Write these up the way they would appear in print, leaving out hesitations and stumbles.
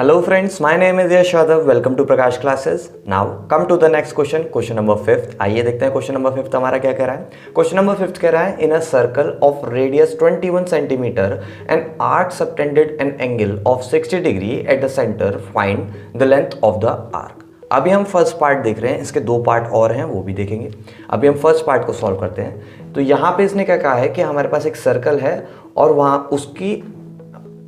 Hello friends, my name is Yash Yadav. Welcome to Prakash Classes. Now come to the next question, question number 5th. आइए देखते हैं question number 5th हमारा क्या कह रहा है। क्वेश्चन नंबर 5th कह रहा है in a circle of radius 21 centimetre and arc subtended an angle of 60 degree at the centre, find the length of the arc. अभी हम फर्स्ट पार्ट देख रहे हैं, इसके दो पार्ट और हैं वो भी देखेंगे। अभी हम फर्स्ट पार्ट को सॉल्व करते हैं। तो यहाँ पे इसने क्या कहा है कि हमारे पास एक सर्कल है और वहाँ उसकी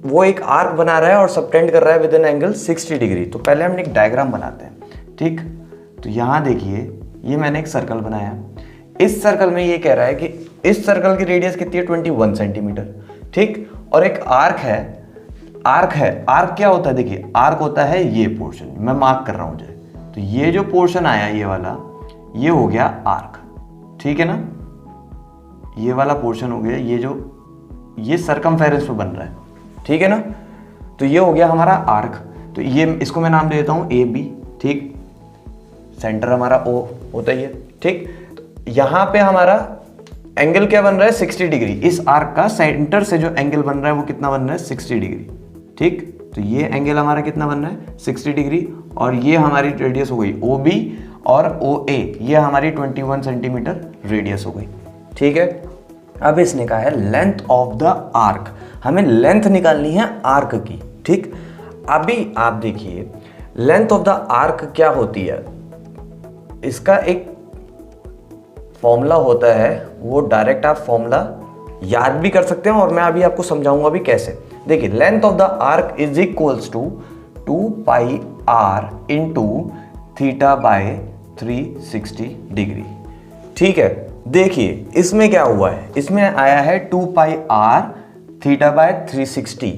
वो एक आर्क बना रहा है और सबटेंड कर रहा है विद एन एंगल 60 डिग्री। तो पहले हम एक डायग्राम बनाते हैं, ठीक। तो यहाँ देखिए, ये मैंने एक सर्कल बनाया। इस सर्कल में ये कह रहा है कि इस सर्कल की रेडियस कितनी है 21 सेंटीमीटर, ठीक। और एक आर्क है, आर्क क्या होता है, देखिए आर्क होता है ये पोर्शन, मैं मार्क कर रहा हूँ मुझे। तो ये जो पोर्शन आया ये वाला, ये हो गया आर्क, ठीक है ना। ये वाला पोर्शन हो गया ये सर्कमफेरेंस पे बन रहा है, ठीक है ना। तो ये हो गया हमारा आर्क। तो ये इसको मैं नाम दे देता हूं ए बी, ठीक। सेंटर हमारा ओ होता ही है, ठीक। तो यहां पे हमारा एंगल क्या बन रहा है 60 डिग्री। इस आर्क का सेंटर से जो एंगल बन रहा है वो कितना बन रहा है 60 डिग्री, ठीक। तो ये एंगल हमारा कितना बन रहा है 60 डिग्री। और ये हमारी रेडियस हो गई ओ बी और ओ ए, ये हमारी 21 सेंटीमीटर रेडियस हो गई, ठीक है। अब इसने कहा है लेंथ ऑफ द आर्क, हमें लेंथ निकालनी है आर्क की, ठीक। अभी आप देखिए लेंथ ऑफ द आर्क क्या होती है, इसका एक फॉर्मूला होता है, वो डायरेक्ट आप फॉर्मूला याद भी कर सकते हैं और मैं अभी आपको समझाऊंगा भी कैसे। देखिए length of the arc is equals to 2 pi R into theta by 360 degree, ठीक है। देखिए इसमें क्या हुआ है, इसमें आया है 2 पाई आर थीटा बाय 360,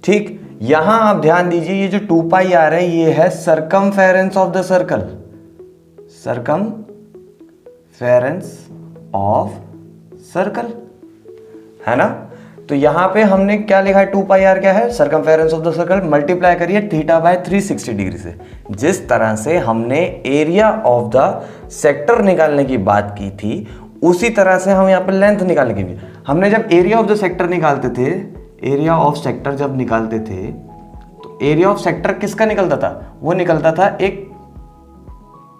ठीक। यहां आप ध्यान दीजिए, ये जो 2 पाई आर है ये है circumference of the circle, circumference of circle, है ना। तो यहां पे हमने क्या लिखा है, 2 पाई आर क्या है circumference of the circle, multiply करिए थीटा बाय 360 डिग्री से। जिस तरह से हमने एरिया ऑफ द सेक्टर निकालने की बात की थी, उसी तरह से हम यहाँ पर लेंथ निकालने की भी। हमने जब एरिया ऑफ द सेक्टर निकालते थे, एरिया ऑफ सेक्टर जब निकालते थे, तो एरिया ऑफ सेक्टर किसका निकलता था, वो निकलता था एक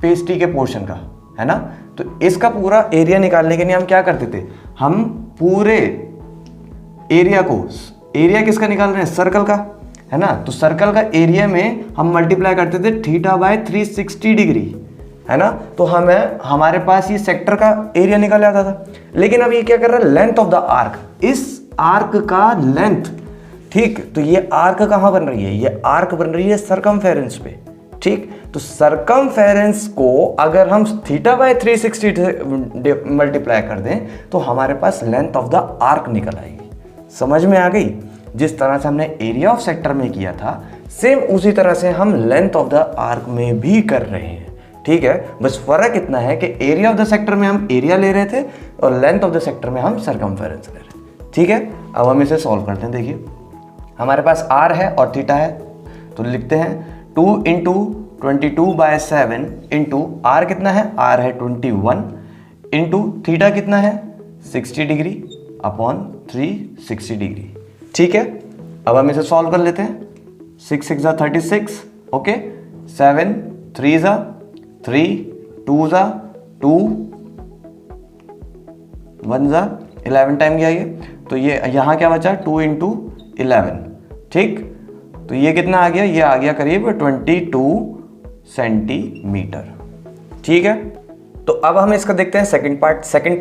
पेस्ट्री के पोर्शन का, है ना। तो इसका पूरा एरिया निकालने के लिए हम क्या करते थे, हम पूरे एरिया को, एरिया किसका निकाल रहे हैं सर्कल का, है ना। तो सर्कल का एरिया में हम मल्टीप्लाई करते थे थीटा बाय 360 डिग्री, है ना। तो हमारे पास ये सेक्टर का एरिया निकल आता था। लेकिन अब ये क्या कर रहा है, लेंथ ऑफ द आर्क, इस आर्क का लेंथ, ठीक। तो ये आर्क कहां बन रही है, ये आर्क बन रही है सर्कमफेरेंस पे, ठीक। तो सर्कमफेरेंस को अगर हम थीटा बाय 360 मल्टीप्लाई कर दें तो हमारे पास लेंथ ऑफ द आर्क निकल आएगी। समझ में आ गई। जिस तरह से हमने एरिया ऑफ सेक्टर में किया था, सेम उसी तरह से हम लेंथ ऑफ द आर्क में भी कर रहे हैं, ठीक है। बस फर्क इतना है कि एरिया ऑफ द सेक्टर में हम एरिया ले रहे थे और लेंथ ऑफ द सेक्टर में हम सर्कमफेरेंस ले रहे हैं, ठीक है। अब हम इसे सॉल्व करते हैं। देखिए हमारे पास आर है और थीटा है, तो लिखते हैं 2 इंटू 22/7 इंटू आर कितना है, आर है 21 इंटू थीटा कितना है 60 डिग्री अपॉन 360 डिग्री, ठीक है। अब हम इसे सॉल्व कर लेते हैं। 6 6 = 36, ओके। 7 3 = 3, 2 = 2, 1 = 11 टाइम गया ये। तो ये यहाँ क्या बचा 2 इंटू 11, ठीक। तो ये कितना आ गया, ये आ गया करीब 22 सेंटीमीटर, ठीक है। तो अब हम इसका देखते हैं सेकंड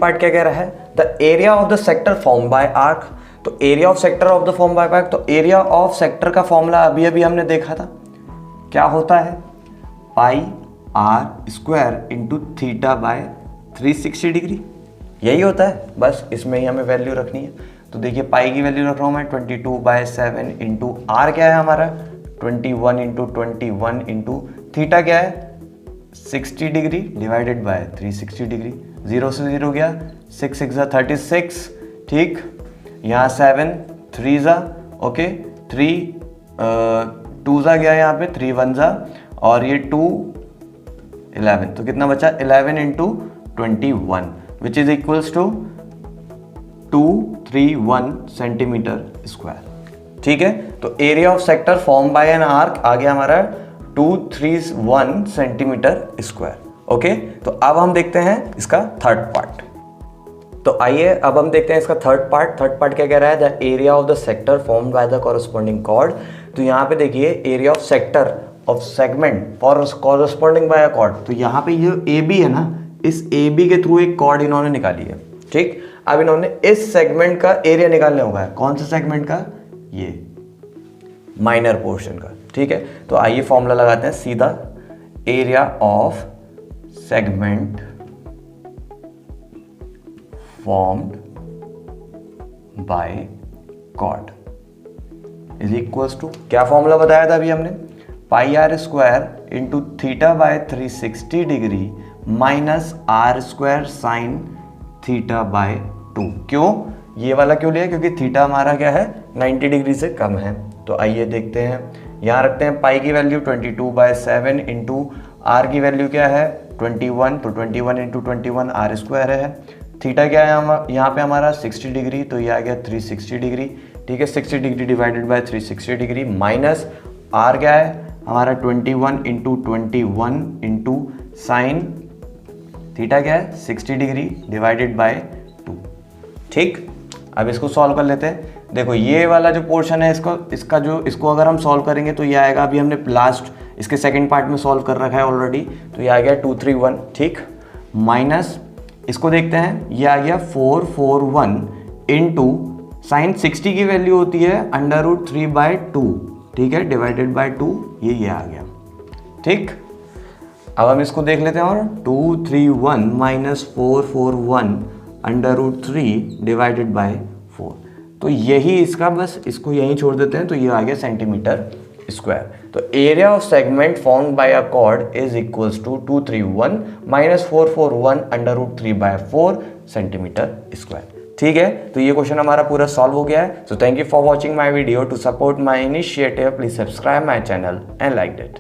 पार्ट क्या कह रहा है, the area of the sector form by arc. तो area of sector of the form by arc, तो एरिया ऑफ सेक्टर का फॉर्मूला अभी अभी हमने देखा था, क्या होता है pi r square into theta by 360 degree, यही होता है। बस इसमें ही हमें वैल्यू रखनी है। तो देखिए पाई की वैल्यू रख रहा हूँ मैं 22/7 इंटू आर क्या है हमारा 21 इंटू 21 इंटू थीटा क्या है 60 डिग्री डिवाइडेड बाय 360 डिग्री। 0 से 0 गया, 6 6 = 36, ठीक। यहाँ 7 3 ज़ा, ओके, 3 2 ज़ा गया यहाँ पे, 3 1 ज़ा, और ये 2 11, तो कितना बचा 11 into 21 which is equals to 231 centimetre square, ठीक है। तो area of sector form by an arc आ गया हमारा 231 सेंटीमीटर स्क्वायर। ओके, तो अब हम देखते हैं इसका थर्ड पार्ट। तो आइए अब हम देखते हैं इसका थर्ड पार्ट क्या कह रहा है, the area of the sector formed by the corresponding chord. तो यहाँ पे देखिए area of sector of segment for corresponding by a chord. तो यहाँ पे ये ए बी है ना, इस ए बी के थ्रू एक कॉर्ड इन्होंने निकाली है। ठीक, अब इन्होंने इस सेगमेंट का एरिया निकालने होगा। कौन से सेगमेंट का, ये माइनर पोर्शन का। ठीक है, तो आइए फॉर्मूला लगाते हैं सीधा, area of segment formed by chord is equals to, क्या फॉर्मूला बताया था अभी हमने, pi r square into theta by 360 degree minus r square sine theta by 2। क्यों, ये वाला क्यों लिया, क्योंकि थीटा हमारा क्या है 90 डिग्री से कम है। तो आइए देखते हैं, यहाँ रखते हैं पाई की वैल्यू 22/7 इंटू आर की वैल्यू क्या है 21, तो 21 इंटू 21 आर स्क्वायर है। थीटा क्या है यहाँ पे हमारा 60 डिग्री, तो ये आ गया 360 डिग्री। ठीक है, 60 degree divided by 360 degree minus R क्या है हमारा 21 इंटू 21 इंटू साइन थीटा क्या है 60 डिग्री डिवाइडेड बाय 2। ठीक, अब इसको सॉल्व कर लेते हैं। देखो ये वाला जो पोर्शन है इसको अगर हम सॉल्व करेंगे तो ये आएगा, अभी हमने लास्ट इसके सेकंड पार्ट में सॉल्व कर रखा है ऑलरेडी, तो ये आ गया 231। ठीक, माइनस इसको देखते हैं, ये आ गया 441 इंटू साइन 60 की वैल्यू होती है √3/2। ठीक है, डिवाइडेड बाय 2, ये आ गया। ठीक, अब हम इसको देख लेते हैं, और 231 माइनस 441 √3 डिवाइडेड बाय 4। तो यही इसका, बस इसको यहीं छोड़ देते हैं, तो ये आ गया सेंटीमीटर स्क्वायर। तो area of segment formed by a chord is equals to 231 minus 441 √3/4 centimetre square. ठीक है, तो ये क्वेश्चन हमारा पूरा सॉल्व हो गया है। So thank you for watching my video. To support my initiative please subscribe my channel and like it.